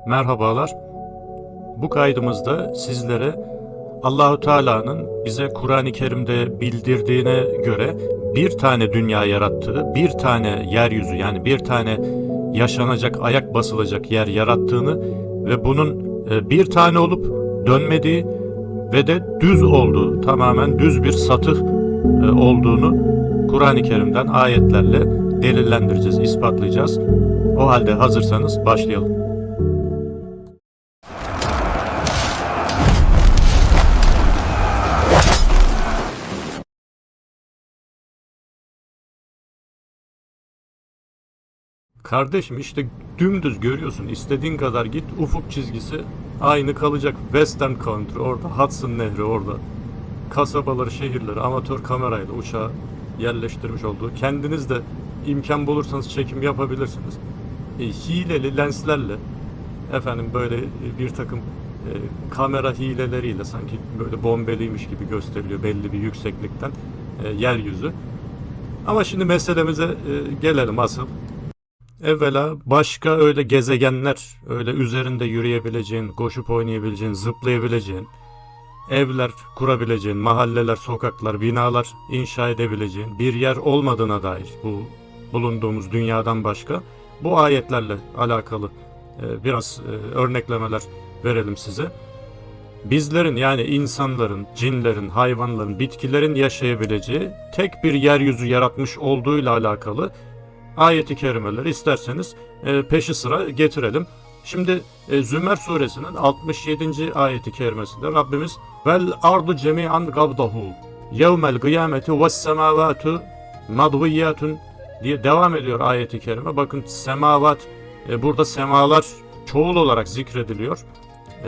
Merhabalar. Bu kaydımızda sizlere Allahu Teala'nın bize Kur'an-ı Kerim'de bildirdiğine göre bir tane dünya yarattığı, bir tane yeryüzü yani bir tane yaşanacak, ayak basılacak yer yarattığını ve bunun bir tane olup dönmediği ve de düz olduğu, tamamen düz bir satıh olduğunu Kur'an-ı Kerim'den ayetlerle delillendireceğiz, ispatlayacağız. O halde hazırsanız başlayalım. Kardeşim işte dümdüz görüyorsun. İstediğin kadar git. Ufuk çizgisi aynı kalacak. Western Country orada. Hudson Nehri orada. Kasabaları, şehirleri amatör kamerayla uçağa yerleştirmiş olduğu. Kendiniz de imkan bulursanız çekim yapabilirsiniz. Hileli lenslerle efendim böyle bir takım kamera hileleriyle sanki böyle bombeliymiş gibi gösteriliyor belli bir yükseklikten yeryüzü. Ama şimdi meselemize gelelim asıl. Evvela başka öyle gezegenler, öyle üzerinde yürüyebileceğin, koşup oynayabileceğin, zıplayabileceğin, evler kurabileceğin, mahalleler, sokaklar, binalar inşa edebileceğin bir yer olmadığına dair bu bulunduğumuz dünyadan başka bu ayetlerle alakalı biraz örneklemeler verelim size. Bizlerin yani insanların, cinlerin, hayvanların, bitkilerin yaşayabileceği tek bir yeryüzü yaratmış olduğuyla alakalı ayet-i kerimeleri isterseniz peşi sıra getirelim. Şimdi Zümer suresinin 67. ayeti kerimesinde Rabbimiz vel ardu cemi'an gabdahu yevmel kıyameti ves semavatu madviyatun diye devam ediyor ayeti kerime. Bakın semavat burada semalar çoğul olarak zikrediliyor.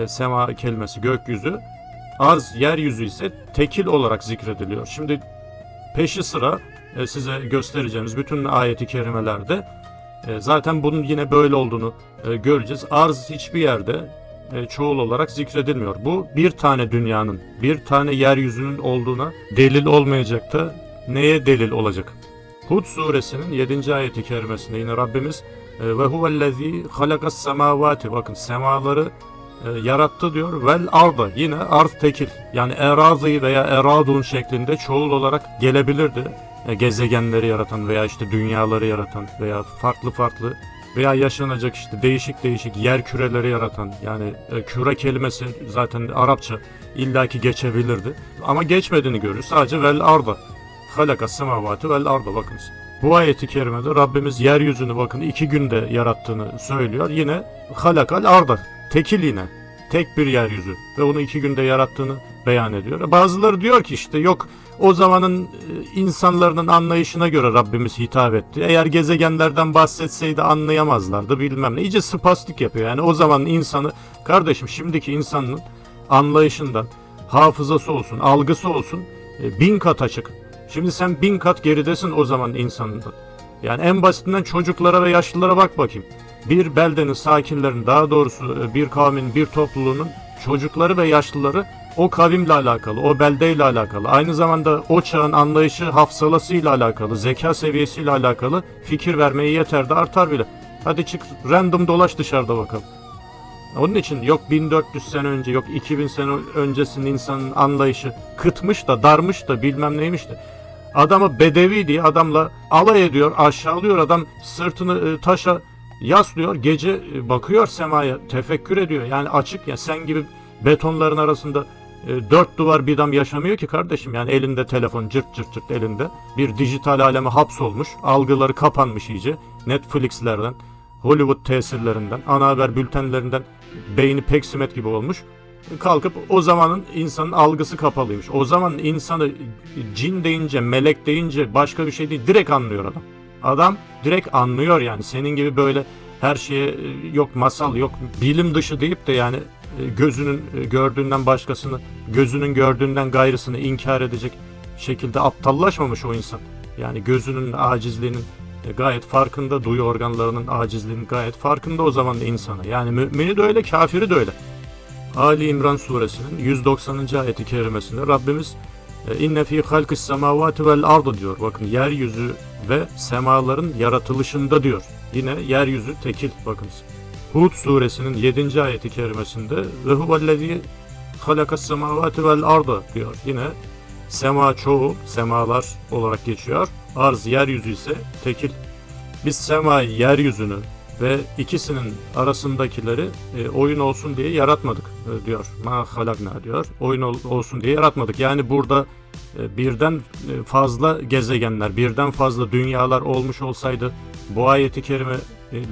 Sema kelimesi gökyüzü, arz yeryüzü ise tekil olarak zikrediliyor. Şimdi peşi sıra size göstereceğimiz bütün ayet-i kerimelerde zaten bunun yine böyle olduğunu göreceğiz. Arz hiçbir yerde çoğul olarak zikredilmiyor. Bu bir tane dünyanın, bir tane yeryüzünün olduğuna delil olmayacak da neye delil olacak? Hud suresinin 7. ayet-i kerimesinde yine Rabbimiz ve huvellezî halakas semâvâti, bakın semaları yarattı diyor. Vel arda, yine arz tekil yani erazi veya eradun şeklinde çoğul olarak gelebilirdi. Gezegenleri yaratan veya işte dünyaları yaratan veya farklı veya yaşanacak işte değişik yer küreleri yaratan, yani küre kelimesi zaten Arapça illaki geçebilirdi ama geçmediğini görüyoruz. Sadece vel arda, halakas semavati vel arda. Bakınız bu ayeti kerimede Rabbimiz yeryüzünü bakın 2 günde yarattığını söylüyor. Yine halakal arda, tekil, yine tek bir yeryüzü ve onu 2 günde yarattığını beyan ediyor. Bazıları diyor ki işte yok, o zamanın insanların anlayışına göre Rabbimiz hitap etti. Eğer gezegenlerden bahsetseydi anlayamazlardı bilmem ne. İyice spastik yapıyor. Yani o zamanın insanı, kardeşim şimdiki insanın anlayışından, hafızası olsun, algısı olsun 1000 kat açık. Şimdi sen 1000 kat geridesin o zaman insanından. Yani en basitinden çocuklara ve yaşlılara bak bakayım. Bir beldenin sakinlerin, daha doğrusu bir kavmin, bir topluluğunun çocukları ve yaşlıları o kavimle alakalı, o beldeyle alakalı, aynı zamanda o çağın anlayışı, hafsalasıyla alakalı, zeka seviyesiyle alakalı fikir vermeye yeter de artar bile. Hadi çık random dolaş dışarıda bakalım. Onun için yok 1400 sene önce, yok 2000 sene öncesinin insanın anlayışı kıtmış da, darmış da, bilmem neymiş de. Adamı bedevi diye adamla alay ediyor, aşağılıyor, adam sırtını taşa yaslıyor, gece bakıyor semaya, tefekkür ediyor. Yani açık ya, sen gibi betonların arasında 4 duvar bir adam yaşamıyor ki kardeşim. Yani elinde telefon, cırt elinde. Bir dijital aleme hapsolmuş, algıları kapanmış iyice. Netflix'lerden, Hollywood tesirlerinden, ana haber bültenlerinden beyni peksimet gibi olmuş. Kalkıp o zamanın insanın algısı kapalıymış. O zaman insanı cin deyince, melek deyince başka bir şey değil, direkt anlıyor adam. Adam direkt anlıyor yani. Senin gibi böyle her şeye yok masal, yok bilim dışı deyip de yani gözünün gördüğünden başkasını, gözünün gördüğünden gayrısını inkar edecek şekilde aptallaşmamış o insan. Yani gözünün acizliğinin gayet farkında, duyu organlarının acizliğinin gayet farkında o zaman insanı. Yani mümini de öyle, kafiri de öyle. Ali İmran suresinin 190. ayeti kerimesinde Rabbimiz inne fî halkis semâvâti vel ardı diyor. Bakın yeryüzü ve semaların yaratılışında diyor. Yine yeryüzü tekil, bakınız. Hud suresinin 7. ayeti kerimesinde ve huvellezî halakas semâvâti vel arda diyor. Yine sema çoğul, semalar olarak geçiyor. Arz, yeryüzü ise tekil. Biz semayı, yeryüzünü ve ikisinin arasındakileri oyun olsun diye yaratmadık diyor. Ma halakna diyor. Oyun olsun diye yaratmadık. Yani burada birden fazla gezegenler, birden fazla dünyalar olmuş olsaydı bu ayeti kerime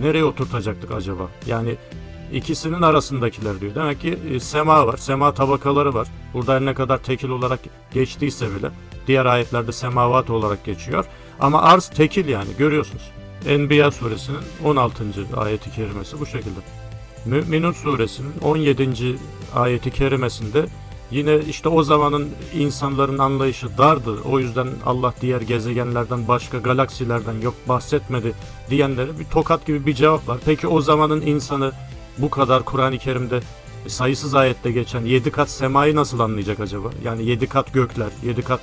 nereye oturtacaktık acaba? Yani ikisinin arasındakiler diyor. Demek ki sema var, sema tabakaları var. Burada her ne kadar tekil olarak geçtiyse bile diğer ayetlerde semavat olarak geçiyor. Ama arz tekil, yani görüyorsunuz. Enbiya suresinin 16. ayeti kerimesi bu şekilde. Mü'minun suresinin 17. ayeti kerimesinde yine işte o zamanın insanların anlayışı dardı. O yüzden Allah diğer gezegenlerden, başka galaksilerden yok bahsetmedi diyenlere bir tokat gibi bir cevap var. Peki o zamanın insanı bu kadar Kur'an-ı Kerim'de sayısız ayette geçen 7 kat semayı nasıl anlayacak acaba? Yani 7 kat gökler, 7 kat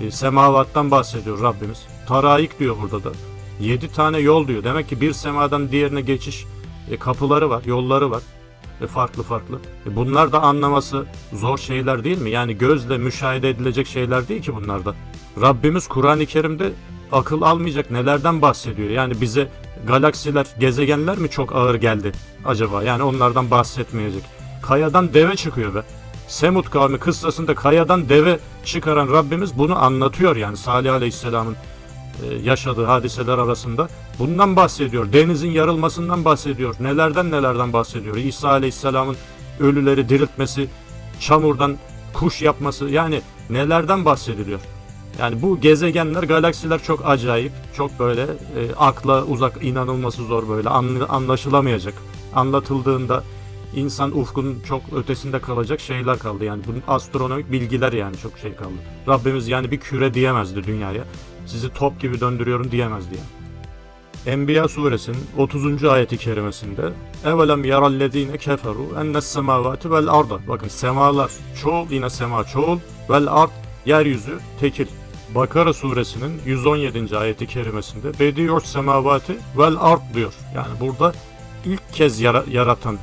semavattan bahsediyor Rabbimiz. Taraik diyor burada da. 7 tane yol diyor. Demek ki bir semadan diğerine geçiş kapıları var, yolları var. Farklı farklı. Bunlar da anlaması zor şeyler değil mi? Yani gözle müşahede edilecek şeyler değil ki bunlar da. Rabbimiz Kur'an-ı Kerim'de akıl almayacak nelerden bahsediyor? Yani bize galaksiler, gezegenler mi çok ağır geldi acaba? Yani onlardan bahsetmeyecek. Kayadan deve çıkıyor be. Semud kavmi kıssasında kayadan deve çıkaran Rabbimiz bunu anlatıyor, yani Salih Aleyhisselam'ın yaşadığı hadiseler arasında. Bundan bahsediyor. Denizin yarılmasından bahsediyor. Nelerden bahsediyor. İsa Aleyhisselam'ın ölüleri diriltmesi, çamurdan kuş yapması, yani nelerden bahsediliyor. Yani bu gezegenler, galaksiler çok acayip, çok böyle akla uzak, inanılması zor, böyle anlaşılamayacak. Anlatıldığında insan ufkunun çok ötesinde kalacak şeyler kaldı. Yani bunun astronomik bilgiler, yani çok şey kaldı. Rabbimiz yani bir küre diyemezdi dünyaya. Sizi top gibi döndürüyorum diyemezdi yani. Enbiya suresinin 30. ayeti kerimesinde evelem yarallezine keferu ennes semavati vel arda. Bakın semalar çoğul, yine sema çoğul, vel ard yeryüzü tekil. Bakara suresinin 117. ayeti kerimesinde bediyor semavati vel ard diyor. Yani burada ilk kez yaratan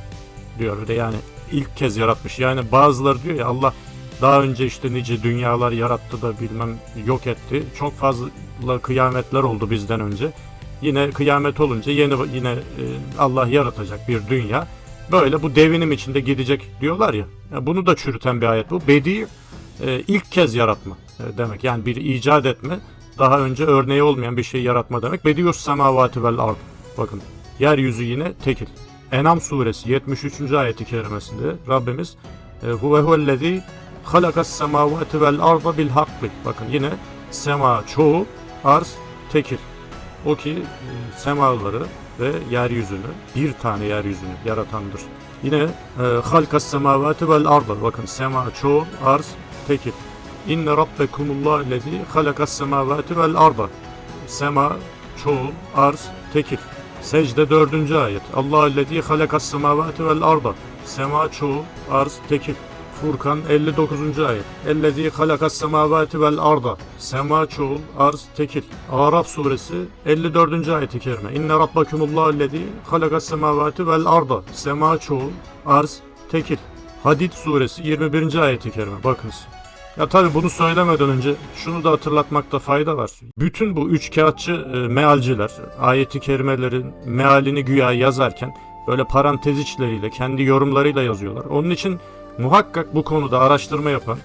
diyor. Yani ilk kez yaratmış. Yani bazıları diyor ya, Allah daha önce işte nice dünyalar yarattı da bilmem yok etti. Çok fazla kıyametler oldu bizden önce. Yine kıyamet olunca yine Allah yaratacak bir dünya. Böyle bu devinim içinde gidecek diyorlar ya. Bunu da çürüten bir ayet bu. Bedi ilk kez yaratma demek. Yani bir icat etme, daha önce örneği olmayan bir şey yaratma demek. Bedius semavati vel ard. Bakın yeryüzü yine tekil. En'am suresi 73. ayeti kerimesinde Rabbimiz huvellezî halakas semavati vel arda bil hakki. Bakın yine sema çoğu, arz tekil. O ki semaları ve yeryüzünü, bir tane yeryüzünü yaratandır. Yine halkas semavati vel arda. Bakın sema çoğu, arz tekil. İnne rabbekumullah lezî halakas semavati vel arda. Sema çoğu, arz tekil. Secde 4. ayet. Allahüllezî halakas semavati vel arda. Sema çoğu, arz tekil. Furkan 59. ayet. Ellezî halakas semavati vel arda. Sema çoğul, arz tekil. Araf suresi 54. ayet-i kerime. İnne rabbakumullahu halakas semavati vel arda. Sema çoğul, arz tekil. Hadid suresi 21. ayet-i kerime. Bakınız. Ya tabi bunu söylemeden önce şunu da hatırlatmakta fayda var. Bütün bu üçkağıtçı mealciler ayet-i kerimelerin mealini güya yazarken böyle parantez içleriyle, kendi yorumlarıyla yazıyorlar. Onun için muhakkak bu konuda araştırma yapan,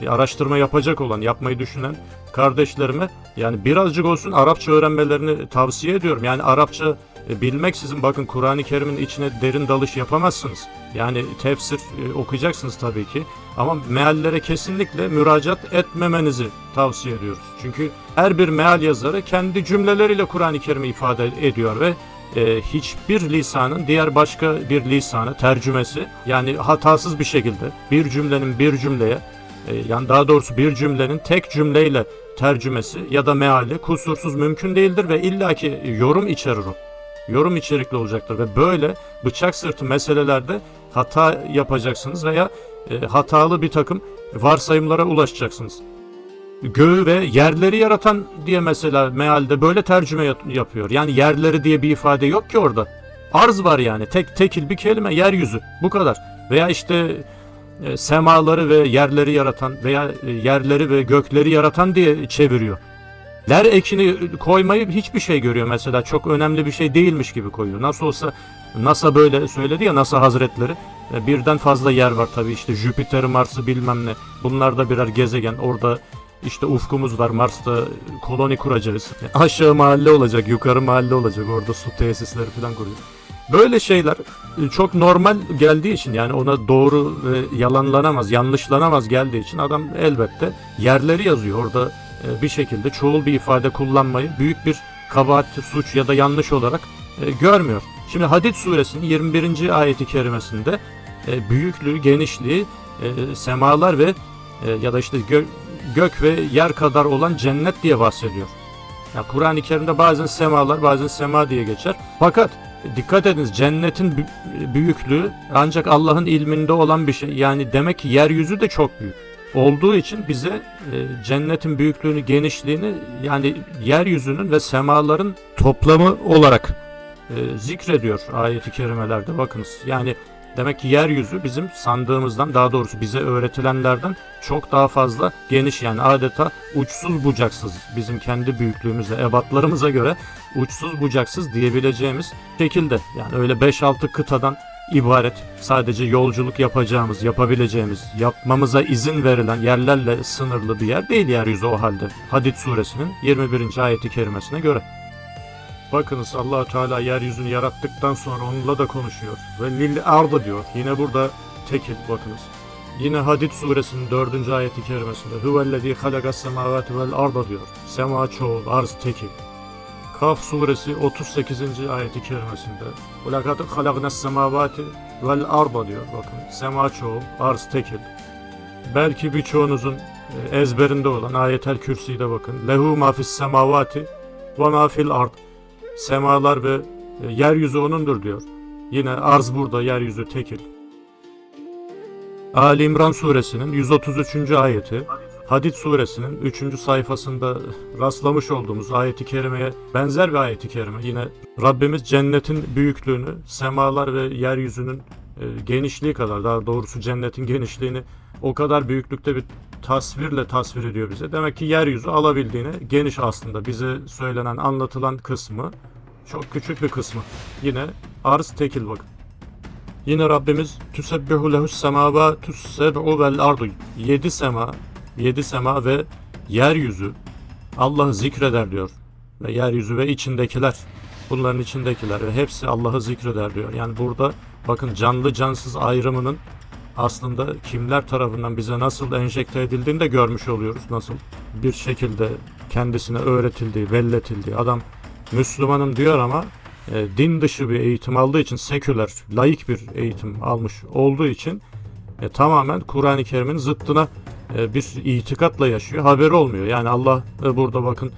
araştırma yapacak olan, yapmayı düşünen kardeşlerime yani birazcık olsun Arapça öğrenmelerini tavsiye ediyorum. Yani Arapça bilmeksizin bakın Kur'an-ı Kerim'in içine derin dalış yapamazsınız. Yani tefsir okuyacaksınız tabii ki ama meallere kesinlikle müracaat etmemenizi tavsiye ediyoruz. Çünkü her bir meal yazarı kendi cümleleriyle Kur'an-ı Kerim'i ifade ediyor ve hiçbir lisanın diğer başka bir lisana tercümesi, yani hatasız bir şekilde bir cümlenin bir cümleye yani daha doğrusu bir cümlenin tek cümleyle tercümesi ya da meali kusursuz mümkün değildir ve illaki yorum içerir o. Yorum içerikli olacaktır ve böyle bıçak sırtı meselelerde hata yapacaksınız veya hatalı bir takım varsayımlara ulaşacaksınız. Göğü ve yerleri yaratan diye mesela mealde böyle tercüme yapıyor. Yani yerleri diye bir ifade yok ki orada. Arz var yani. Tekil bir kelime, yeryüzü. Bu kadar. Veya işte semaları ve yerleri yaratan veya yerleri ve gökleri yaratan diye çeviriyor. Ler ekini koymayı hiçbir şey görüyor mesela. Çok önemli bir şey değilmiş gibi koyuyor. Nasıl olsa NASA böyle söyledi ya, NASA hazretleri. Birden fazla yer var tabii, işte Jüpiter, Mars'ı bilmem ne. Bunlar da birer gezegen. Orada işte ufkumuz var. Mars'ta koloni kuracağız. Aşağı mahalle olacak, yukarı mahalle olacak. Orada su tesisleri falan kuruyor. Böyle şeyler çok normal geldiği için, yani ona doğru ve yalanlanamaz, yanlışlanamaz geldiği için adam elbette yerleri yazıyor. Orada bir şekilde çoğul bir ifade kullanmayı büyük bir kabahat, suç ya da yanlış olarak görmüyor. Şimdi Hadid suresinin 21. ayeti kerimesinde büyüklüğü, genişliği, semalar ve ya da işte gök ve yer kadar olan cennet diye bahsediyor. Yani Kur'an-ı Kerim'de bazen semalar, bazen sema diye geçer. Fakat dikkat ediniz, cennetin büyüklüğü ancak Allah'ın ilminde olan bir şey. Yani demek ki yeryüzü de çok büyük olduğu için bize cennetin büyüklüğünü, genişliğini, yani yeryüzünün ve semaların toplamı olarak zikrediyor ayet-i kerimelerde. Bakınız, yani demek ki yeryüzü bizim sandığımızdan, daha doğrusu bize öğretilenlerden çok daha fazla geniş, yani adeta uçsuz bucaksız, bizim kendi büyüklüğümüze, ebatlarımıza göre uçsuz bucaksız diyebileceğimiz şekilde. Yani öyle 5-6 kıtadan ibaret, sadece yolculuk yapacağımız, yapabileceğimiz, yapmamıza izin verilen yerlerle sınırlı bir yer değil yeryüzü o halde. Hadid suresinin 21. ayeti kerimesine göre. Bakınız, Allah Teala yeryüzünü yarattıktan sonra onunla da konuşuyor. Ve lil ardı diyor. Yine burada tekil, bakınız. Yine Hadid suresinin 4. ayeti kerimesinde huvellezî halakas semâvâti vel arda diyor. Sema çoğul, arz tekil. Kaf suresi 38. ayeti kerimesinde وَلَقَدْ خَلَقْنَا السَّمَاوَاتِ وَالْاَرْضَ diyor. Bakın, sema çoğul, arz tekil. Belki birçoğunuzun ezberinde olan Ayetel Kürsi'de bakın. Lehu ma fis semavati ve ma fil ard. Semalar ve yeryüzü onundur diyor. Yine arz burada, yeryüzü tekil. Ali İmran suresinin 133. ayeti, Hadid suresinin 3. sayfasında rastlamış olduğumuz ayeti kerimeye benzer bir ayeti kerime. Yine Rabbimiz cennetin büyüklüğünü, semalar ve yeryüzünün genişliği kadar, daha doğrusu cennetin genişliğini o kadar büyüklükte bir tasvirle tasvir ediyor bize. Demek ki yeryüzü alabildiğine geniş aslında. Bize söylenen, anlatılan kısmı çok küçük bir kısmı. Yine arz tekil, bakın. Yine Rabbimiz tüsebbihu lehus semavatus seb'u vel ardu. 7 sema ve yeryüzü Allah'ı zikreder diyor. Ve yeryüzü ve içindekiler, bunların içindekiler ve hepsi Allah'ı zikreder diyor. Yani burada bakın, canlı cansız ayrımının aslında kimler tarafından bize nasıl enjekte edildiğini de görmüş oluyoruz. Nasıl bir şekilde kendisine öğretildiği, belletildiği. Adam Müslümanım diyor ama din dışı bir eğitim aldığı için, seküler, laik bir eğitim almış olduğu için tamamen Kur'an-ı Kerim'in zıttına bir itikatla yaşıyor. Haberi olmuyor. Yani Allah burada bakın,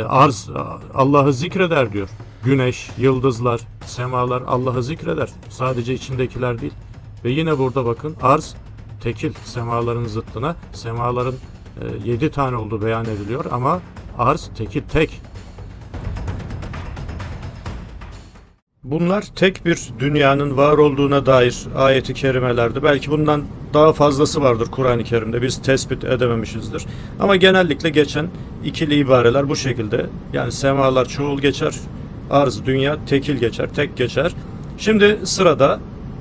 arz Allah'ı zikreder diyor. Güneş, yıldızlar, semalar Allah'ı zikreder. Sadece içindekiler değil. Ve yine burada bakın, arz tekil, semaların zıttına. Semaların 7 tane olduğu beyan ediliyor ama arz tekil, tek. Bunlar tek bir dünyanın var olduğuna dair ayeti kerimelerde. Belki bundan daha fazlası vardır Kur'an-ı Kerim'de. Biz tespit edememişizdir. Ama genellikle geçen ikili ibareler bu şekilde. Yani semalar çoğul geçer, arz, dünya tekil geçer, tek geçer. Şimdi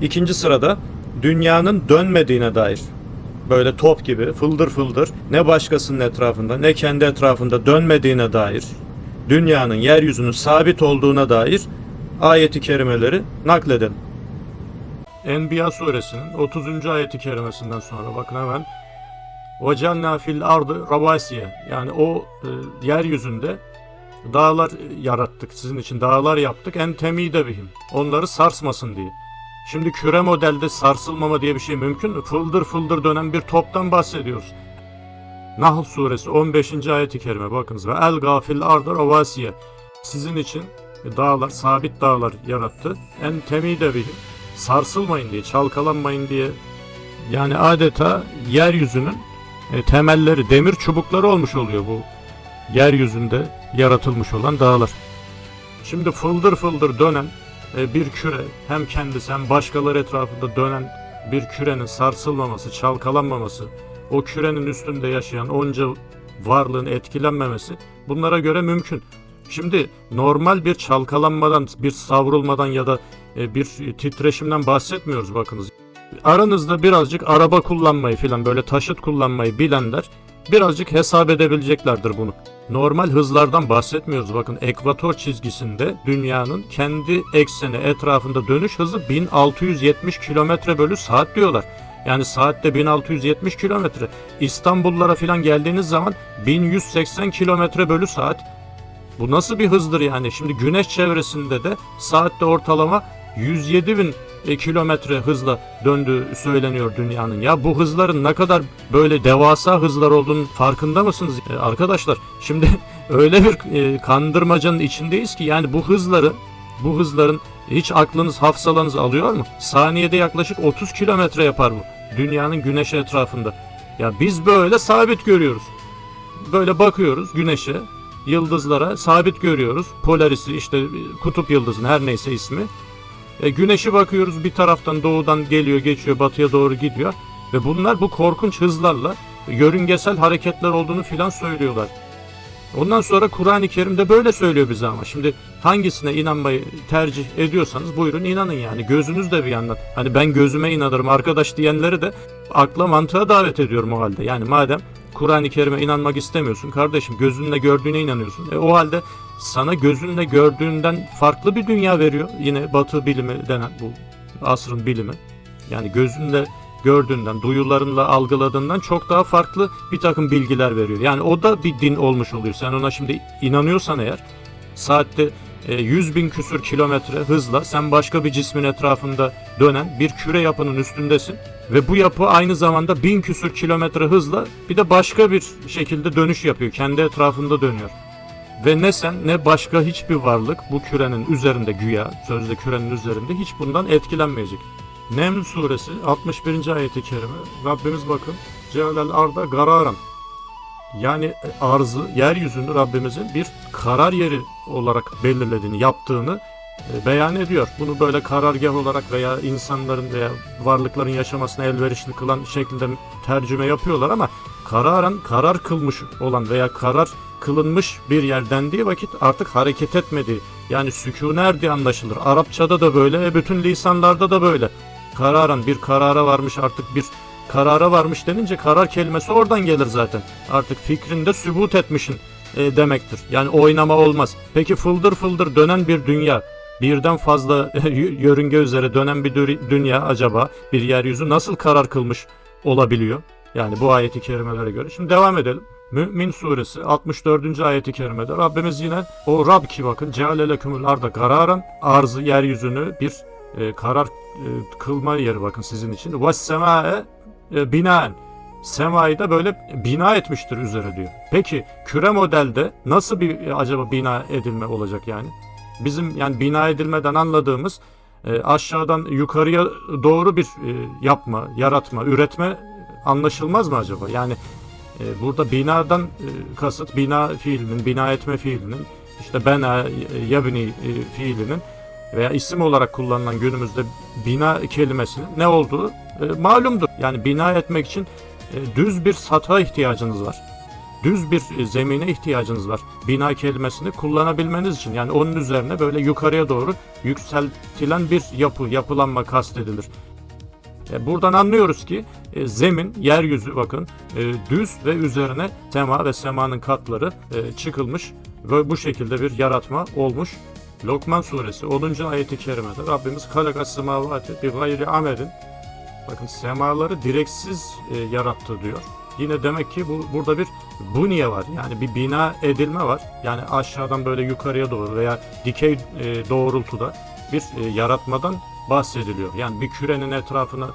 ikinci sırada dünyanın dönmediğine dair, böyle top gibi fıldır fıldır, ne başkasının etrafında ne kendi etrafında dönmediğine dair, dünyanın, yeryüzünün sabit olduğuna dair ayeti kerimeleri nakledelim. Enbiya suresinin 30. ayeti kerimesinden sonra bakın hemen, وَجَلْنَا فِي الْاَرْضِ رَوَاسِيَ, yani o yeryüzünde dağlar yarattık, sizin için dağlar yaptık, en temide bihim, onları sarsmasın diye. Şimdi küre modelde sarsılmama diye bir şey mümkün mü? Fıldır fıldır dönen bir toptan bahsediyoruz. Nahl suresi 15. ayeti kerime bakınız. Ve el gafil ardı ravasiye, sizin için dağlar, sabit dağlar yarattı. En temide bihim, sarsılmayın diye, çalkalanmayın diye. Yani adeta yeryüzünün temelleri, demir çubukları olmuş oluyor bu yeryüzünde yaratılmış olan dağlar. Şimdi fıldır fıldır dönen bir küre, hem kendisi hem başkaları etrafında dönen bir kürenin sarsılmaması, çalkalanmaması, o kürenin üstünde yaşayan onca varlığın etkilenmemesi bunlara göre mümkün. Şimdi normal bir çalkalanmadan, bir savrulmadan ya da bir titreşimden bahsetmiyoruz bakınız. Aranızda birazcık araba kullanmayı filan, böyle taşıt kullanmayı bilenler birazcık hesap edebileceklerdir bunu. Normal hızlardan bahsetmiyoruz. Bakın ekvator çizgisinde dünyanın kendi ekseni etrafında dönüş hızı 1670 km/saat diyorlar. Yani saatte 1670 kilometre. İstanbullara filan geldiğiniz zaman 1180 km/saat. Bu nasıl bir hızdır yani? Şimdi güneş çevresinde de saatte ortalama 107 bin kilometre hızla döndüğü söyleniyor dünyanın. Ya bu hızların ne kadar böyle devasa hızlar olduğunun farkında mısınız arkadaşlar? Şimdi öyle bir kandırmacanın içindeyiz ki yani bu hızların hiç aklınız, hafsalanız alıyor mu? Saniyede yaklaşık 30 kilometre yapar bu dünyanın güneş etrafında. Ya biz böyle sabit görüyoruz. Böyle bakıyoruz güneşe, yıldızlara sabit görüyoruz. Polarisi, işte kutup yıldızın her neyse ismi. Güneşi bakıyoruz, bir taraftan doğudan geliyor, geçiyor, batıya doğru gidiyor ve bunlar bu korkunç hızlarla yörüngesel hareketler olduğunu filan söylüyorlar. Ondan sonra Kur'an-ı Kerim'de böyle söylüyor bize ama şimdi hangisine inanmayı tercih ediyorsanız buyurun inanın yani. Gözünüz de bir yandan. Hani ben gözüme inanırım arkadaş diyenleri de akla mantığa davet ediyorum o halde. Yani madem Kur'an-ı Kerim'e inanmak istemiyorsun kardeşim, gözünle gördüğüne inanıyorsun. O halde sana gözünle gördüğünden farklı bir dünya veriyor. Yine Batı bilimi denen bu asrın bilimi. Yani gözünle gördüğünden, duyularınla algıladığından çok daha farklı bir takım bilgiler veriyor. Yani o da bir din olmuş oluyor. Sen ona şimdi inanıyorsan eğer, saatte 100 bin küsür kilometre hızla sen başka bir cismin etrafında dönen bir küre yapının üstündesin. Ve bu yapı aynı zamanda 1000 küsür kilometre hızla bir de başka bir şekilde dönüş yapıyor. Kendi etrafında dönüyor. Ve ne sen ne başka hiçbir varlık bu kürenin üzerinde, güya sözde kürenin üzerinde hiç bundan etkilenmeyecek. Neml suresi 61. ayeti kerime Rabbimiz bakın Cealel arda gararan, yani arzı, yeryüzünü Rabbimizin bir karar yeri olarak belirlediğini, yaptığını beyan ediyor. Bunu böyle karargah olarak veya insanların veya varlıkların yaşamasına elverişli kılan şeklinde tercüme yapıyorlar ama kararan, karar kılmış olan veya karar kılınmış bir yer dendiği vakit artık hareket etmediği, yani sükûne erdiği anlaşılır. Arapçada da böyle, bütün lisanlarda da böyle. Kararan, bir karara varmış, artık bir karara varmış denince karar kelimesi oradan gelir zaten. Artık fikrinde sübut etmişin demektir. Yani oynama olmaz. Peki fıldır fıldır dönen bir dünya, birden fazla yörünge üzere dönen bir dünya acaba bir yeryüzü nasıl karar kılmış olabiliyor? Yani bu ayeti kerimelere göre. Şimdi devam edelim. Mü'min suresi 64. ayeti kerimede Rabbimiz yine o Rab ki bakın ceale lekümül arda kararan, arzı, yeryüzünü bir karar kılma yeri bakın sizin için. Ve semâe binaen, semayı da böyle bina etmiştir üzere diyor. Peki küre modelde nasıl bir acaba bina edilme olacak yani? Bizim yani bina edilmeden anladığımız aşağıdan yukarıya doğru bir yapma, yaratma, üretme anlaşılmaz mı acaba? Yani burada binadan kasıt bina fiilinin, bina etme fiilinin, işte bena, yabni fiilinin veya isim olarak kullanılan günümüzde bina kelimesinin ne olduğu malumdur. Yani bina etmek için düz bir satha ihtiyacınız var. Düz bir zemine ihtiyacınız var. Bina kelimesini kullanabilmeniz için. Yani onun üzerine böyle yukarıya doğru yükseltilen bir yapı, yapılanma kastedilir. Buradan anlıyoruz ki zemin, yeryüzü bakın düz ve üzerine sema ve semanın katları çıkılmış ve bu şekilde bir yaratma olmuş. Lokman suresi 10. ayeti kerimede Rabbimiz halakas semavati bi gayri amelin, bakın semaları direksiz yarattı diyor. Yine demek ki burada bir buniye var. Yani bir bina edilme var. Yani aşağıdan böyle yukarıya doğru veya dikey doğrultuda bir yaratmadan bahsediliyor. Yani bir kürenin etrafına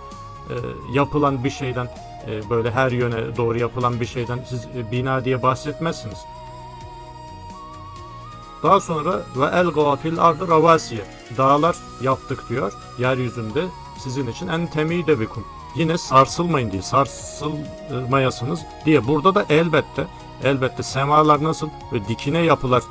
yapılan bir şeyden, böyle her yöne doğru yapılan bir şeyden siz bina diye bahsetmezsiniz. Daha sonra ve el gafil ardı ravasiye, dağlar yaptık diyor yeryüzünde sizin için, en temide bikum, yine sarsılmayın diye, sarsılmayasınız diye. Burada da elbette semalar nasıl ve dikine yapılar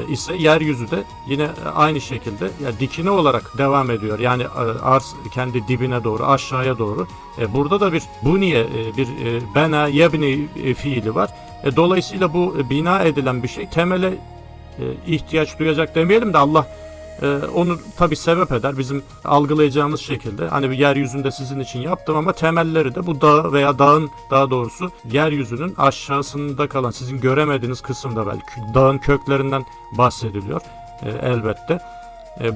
ise yeryüzü de yine aynı şekilde ya dikine olarak devam ediyor. Yani arz kendi dibine doğru, aşağıya doğru. Burada da bir buniye, bir bena yebni fiili var. Dolayısıyla bu bina edilen bir şey temele ihtiyaç duyacak demeyelim de Allah onu tabi sebep eder bizim algılayacağımız şekilde. Hani bir yeryüzünde sizin için yaptım ama temelleri de bu dağ veya dağın, daha doğrusu yeryüzünün aşağısında kalan sizin göremediğiniz kısımda belki dağın köklerinden bahsediliyor elbette.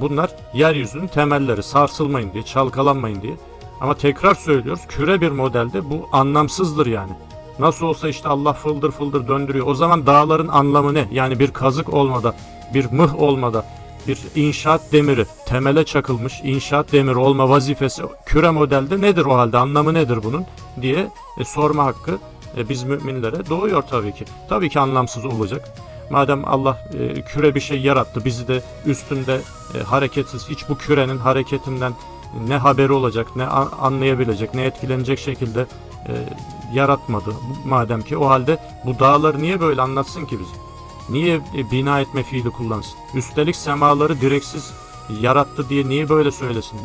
Bunlar yeryüzünün temelleri, sarsılmayın diye, çalkalanmayın diye. Ama tekrar söylüyoruz, küre bir modelde bu anlamsızdır yani. Nasıl olsa işte Allah fıldır fıldır döndürüyor. O zaman dağların anlamı ne? Yani bir kazık olmada, bir mıh olmada, bir inşaat demiri, temele çakılmış inşaat demiri olma vazifesi küre modelde nedir o halde? Anlamı nedir bunun? Diye sorma hakkı biz müminlere doğuyor tabii ki. Tabii ki anlamsız olacak. Madem Allah küre bir şey yarattı, bizi de üstünde hareketsiz, hiç bu kürenin hareketinden ne haberi olacak, ne anlayabilecek, ne etkilenecek şekilde yaratmadı. Madem ki o halde bu dağları niye böyle anlatsın ki bize? Niye bina etme fiili kullansın? Üstelik semaları direksiz yarattı diye niye böyle söylesin?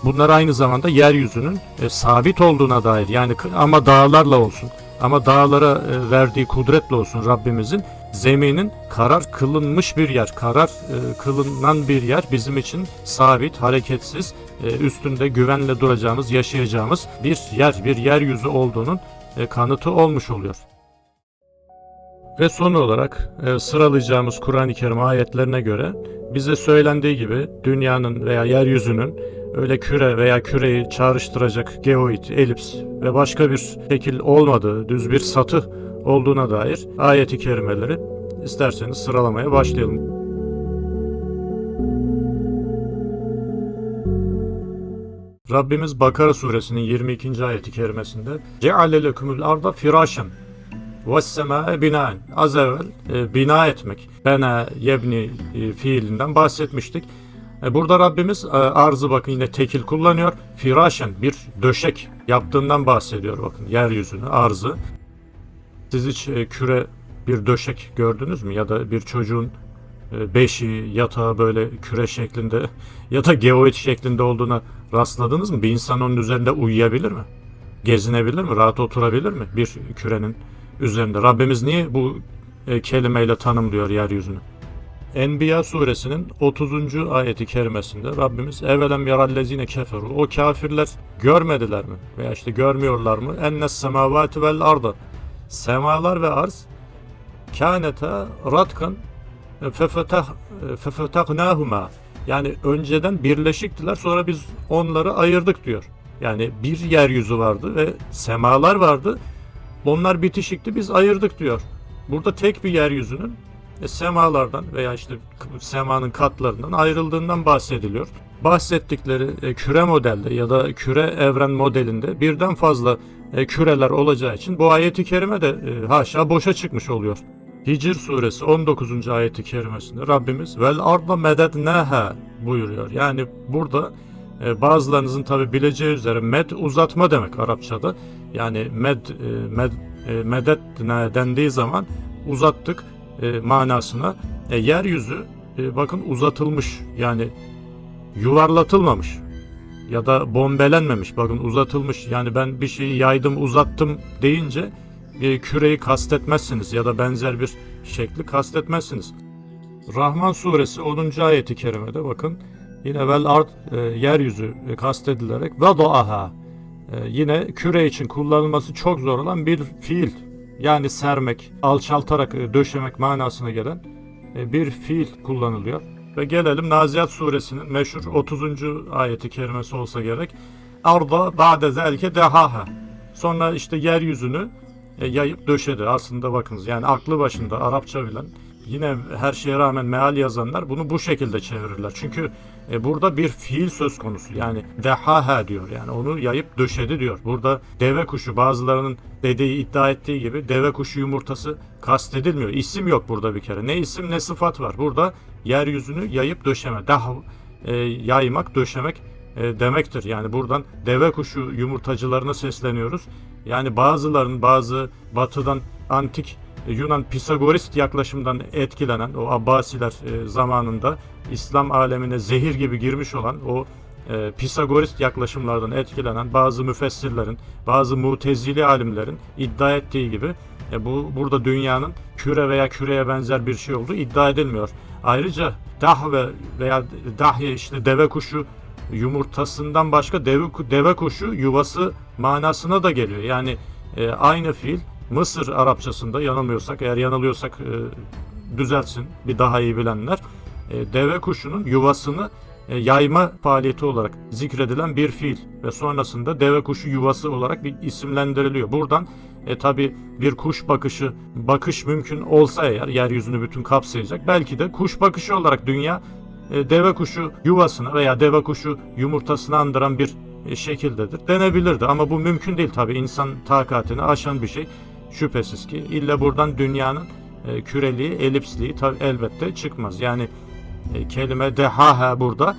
Bunlar aynı zamanda yeryüzünün sabit olduğuna dair. Yani ama dağlarla olsun. Ama dağlara verdiği kudretle olsun Rabbimizin, zeminin karar kılınmış bir yer, karar kılınan bir yer bizim için sabit, hareketsiz, üstünde güvenle duracağımız, yaşayacağımız bir yer, bir yeryüzü olduğunun kanıtı olmuş oluyor. Ve son olarak sıralayacağımız Kur'an-ı Kerim ayetlerine göre bize söylendiği gibi dünyanın veya yeryüzünün öyle küre veya küreyi çağrıştıracak geoid, elips ve başka bir şekil olmadığı, düz bir satı olduğuna dair ayet-i kerimeleri isterseniz sıralamaya başlayalım. Rabbimiz Bakara suresinin 22. ayet-i kerimesinde "Ceale lekumul arda firâşen ve's-semâe binâen." Az evvel bina etmek, bena yebni fiilinden bahsetmiştik. Burada Rabbimiz arzı bakın yine tekil kullanıyor. Firâşen, bir döşek yaptığından bahsediyor bakın yeryüzünü, arzı. Siz hiç küre bir döşek gördünüz mü? Ya da bir çocuğun beşiği, yatağı böyle küre şeklinde ya da geoid şeklinde olduğuna rastladınız mı? Bir insan onun üzerinde uyuyabilir mi? Gezinebilir mi? Rahat oturabilir mi? Bir kürenin üzerinde. Rabbimiz niye bu kelimeyle tanımlıyor yeryüzünü? Enbiya suresinin 30. ayeti kerimesinde Rabbimiz "Evelem yarallezine keferu." O kafirler görmediler mi? Veya işte görmüyorlar mı? "Ennes semavati vel arda." Semalar ve arz kâneta ratkan fefetahnâhuma. Yani önceden birleşiktiler, sonra biz onları ayırdık diyor. Yani bir yeryüzü vardı ve semalar vardı. Onlar bitişikti, biz ayırdık diyor. Burada tek bir yeryüzünün semalardan veya işte semanın katlarından ayrıldığından bahsediliyor. Bahsettikleri küre modelde ya da küre evren modelinde birden fazla küreler olacağı için bu ayeti kerime de haşa boşa çıkmış oluyor. Hicr suresi 19. ayeti kerimesinde Rabbimiz "Vel arda medednâhâ" buyuruyor. Yani burada bazılarınızın tabi bileceği üzere med uzatma demek Arapçada. Yani medednâ dendiği zaman uzattık manasına. Yeryüzü bakın uzatılmış, yani yuvarlatılmamış ya da bombelenmemiş, bakın uzatılmış. Yani ben bir şeyi yaydım, uzattım deyince küreyi kastetmezsiniz ya da benzer bir şekli kastetmezsiniz. Rahman suresi 10. ayeti kerimede bakın yine vel ard yeryüzü kastedilerek vadaaha, yine küre için kullanılması çok zor olan bir fiil. Yani sermek, alçaltarak döşemek manasına gelen bir fiil kullanılıyor. Ve gelelim Naziat suresinin meşhur 30. ayeti kerimesi olsa gerek. Arda ba'de zelke dehaha. Sonra işte yeryüzünü yayıp döşedi. Aslında bakınız, yani aklı başında Arapça bilen, yine her şeye rağmen meal yazanlar bunu bu şekilde çevirirler. Çünkü burada bir fiil söz konusu. Yani dehaha diyor. Yani onu yayıp döşedi diyor. Burada deve kuşu, bazılarının dediği, iddia ettiği gibi deve kuşu yumurtası kastedilmiyor. İsim yok burada bir kere. Ne isim ne sıfat var. Burada yeryüzünü yayıp döşeme. Yaymak, döşemek demektir. Yani buradan deve kuşu yumurtacılarına sesleniyoruz. Yani bazı batıdan antik Yunan Pisagorist yaklaşımdan etkilenen o Abbasiler zamanında İslam alemine zehir gibi girmiş olan o Pisagorist yaklaşımlardan etkilenen bazı müfessirlerin, bazı mutezili alimlerin iddia ettiği gibi burada dünyanın küre veya küreye benzer bir şey olduğu iddia edilmiyor. Ayrıca dahve veya dahye işte deve kuşu yumurtasından başka deve kuşu yuvası manasına da geliyor. Yani aynı fiil Mısır Arapçasında, yanılmıyorsak, eğer yanılıyorsak düzeltsin bir daha iyi bilenler, deve kuşunun yuvasını yayma faaliyeti olarak zikredilen bir fiil ve sonrasında deve kuşu yuvası olarak bir isimlendiriliyor. Buradan tabi bir kuş bakış mümkün olsa eğer, yeryüzünü bütün kapsayacak, belki de kuş bakışı olarak dünya deve kuşu yuvasını veya deve kuşu yumurtasını andıran bir şekildedir denebilirdi. Ama bu mümkün değil tabi, insan takatini aşan bir şey şüphesiz ki. İlla buradan dünyanın küreliği, elipsliği tabi elbette çıkmaz. Yani kelime dehaha burada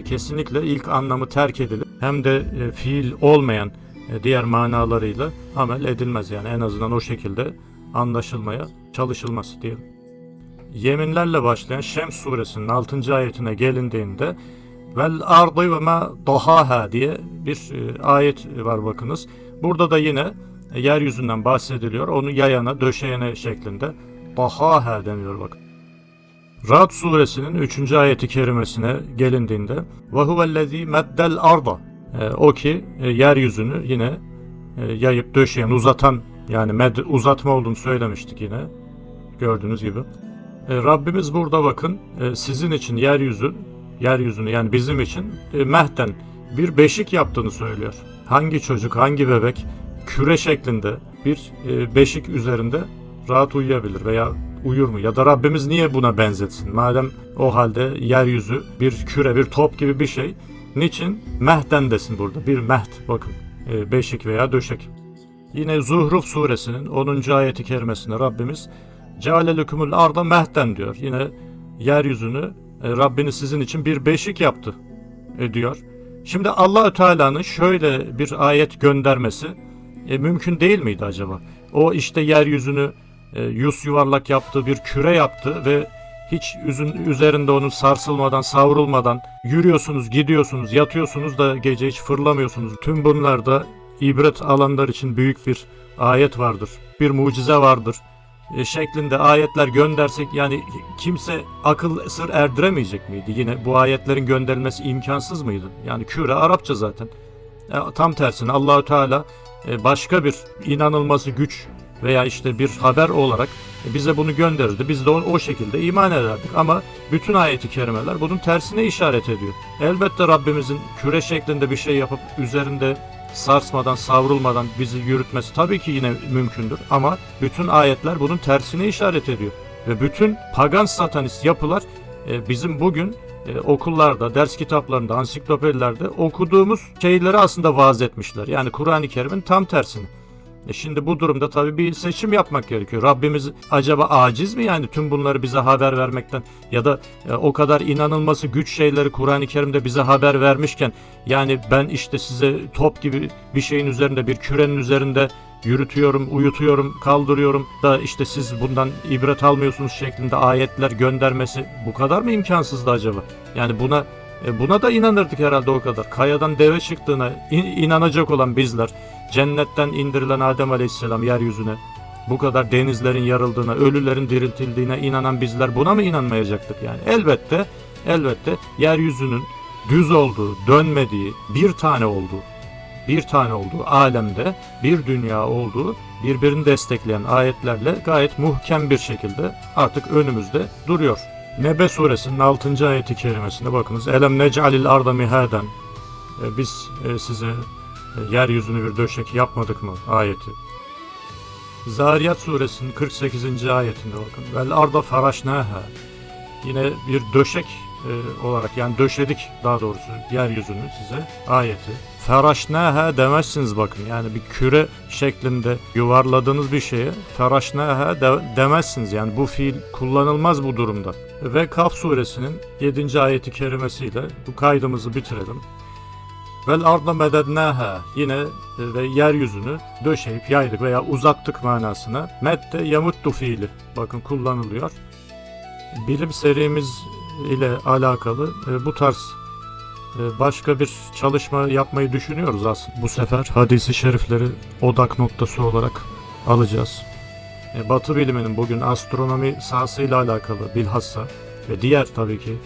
kesinlikle ilk anlamı terk edilip hem de fiil olmayan diğer manalarıyla amel edilmez. Yani en azından o şekilde anlaşılmaya çalışılması diyelim. Yeminlerle başlayan Şems suresinin 6. ayetine gelindiğinde vel ardı ve ma dahaha diye bir ayet var bakınız. Burada da yine yeryüzünden bahsediliyor. Onu yayana, döşeyene şeklinde dahaha deniyor bakın. Ra'd suresinin 3. ayeti kerimesine gelindiğinde ve huvellezî meddel arda, o ki yeryüzünü yine yayıp döşeyen, uzatan, yani uzatma olduğunu söylemiştik yine gördüğünüz gibi. Rabbimiz burada bakın sizin için yeryüzünü yani bizim için mehden bir beşik yaptığını söylüyor. Hangi çocuk, hangi bebek küre şeklinde bir beşik üzerinde rahat uyuyabilir veya uyur mu? Ya da Rabbimiz niye buna benzetsin? Madem o halde yeryüzü bir küre, bir top gibi bir şey, niçin mehden desin burada? Bir mehd bakın, beşik veya döşek. Yine Zuhruf suresinin 10. ayeti kerimesinde Rabbimiz ceale lekumul arda mehden diyor. Yine yeryüzünü Rabbiniz sizin için bir beşik yaptı diyor. Şimdi Allah-u Teala'nın şöyle bir ayet göndermesi mümkün değil miydi acaba? O işte yeryüzünü yuvarlak yaptı, bir küre yaptı ve hiç üzerinde onun sarsılmadan, savrulmadan yürüyorsunuz, gidiyorsunuz, yatıyorsunuz da gece hiç fırlamıyorsunuz. Tüm bunlarda ibret alanlar için büyük bir ayet vardır, bir mucize vardır şeklinde ayetler göndersek, yani kimse akıl sır erdiremeyecek miydi? Yine bu ayetlerin gönderilmesi imkansız mıydı? Yani küre Arapça zaten. Tam tersine Allahü Teala başka bir inanılması güç veya işte bir haber olarak bize bunu gönderirdi. Biz de o şekilde iman ederdik. Ama bütün ayet-i kerimeler bunun tersine işaret ediyor. Elbette Rabbimizin küre şeklinde bir şey yapıp üzerinde sarsmadan, savrulmadan bizi yürütmesi tabii ki yine mümkündür. Ama bütün ayetler bunun tersine işaret ediyor. Ve bütün pagan satanist yapılar bizim bugün okullarda, ders kitaplarında, ansiklopedilerde okuduğumuz şeyleri aslında vaaz etmişler. Yani Kur'an-ı Kerim'in tam tersini. Şimdi bu durumda tabii bir seçim yapmak gerekiyor. Rabbimiz acaba aciz mi yani tüm bunları bize haber vermekten, ya da o kadar inanılması güç şeyleri Kur'an-ı Kerim'de bize haber vermişken, yani ben işte size top gibi bir şeyin üzerinde, bir kürenin üzerinde yürütüyorum, uyutuyorum, kaldırıyorum da işte siz bundan ibret almıyorsunuz şeklinde ayetler göndermesi bu kadar mı imkansızdı acaba? Yani buna da inanırdık herhalde o kadar. Kayadan deve çıktığına inanacak olan bizler, cennetten indirilen Adem Aleyhisselam yeryüzüne, bu kadar denizlerin yarıldığına, ölülerin diriltildiğine inanan bizler buna mı inanmayacaktık yani? Elbette yeryüzünün düz olduğu, dönmediği, bir tane olduğu alemde bir dünya olduğu birbirini destekleyen ayetlerle gayet muhkem bir şekilde artık önümüzde duruyor. Nebe suresinin 6. ayeti kerimesine bakınız. Elem nec'alil arda mihaden. Biz size yeryüzünü bir döşek yapmadık mı ayeti. Zariyat suresinin 48. ayetinde bakın. Vel arda faraşnaha. Yine bir döşek olarak, yani döşedik daha doğrusu yeryüzünü size ayeti. Feraşnaha demezsiniz bakın, yani bir küre şeklinde yuvarladığınız bir şeye feraşnaha demezsiniz, yani bu fiil kullanılmaz bu durumda. Ve Kaf suresinin 7. ayeti kerimesiyle bu kaydımızı bitirelim. Vel arda medednâhâ, yine ve yeryüzünü döşeyip yaydık veya uzattık manasına. Medde yamuttu fiili bakın kullanılıyor. Bilim serimiz ile alakalı bu tarz başka bir çalışma yapmayı düşünüyoruz aslında. Bu sefer hadisi şerifleri odak noktası olarak alacağız. Batı biliminin bugün astronomi sahasıyla alakalı bilhassa ve diğer tabii ki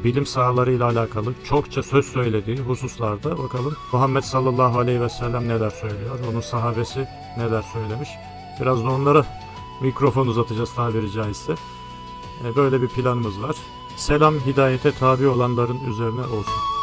bilim sahalarıyla alakalı çokça söz söylediği hususlarda bakalım Muhammed sallallahu aleyhi ve sellem neler söylüyor, onun sahabesi neler söylemiş. Biraz da onlara mikrofon uzatacağız tabiri caizse. Böyle bir planımız var. Selam hidayete tabi olanların üzerine olsun.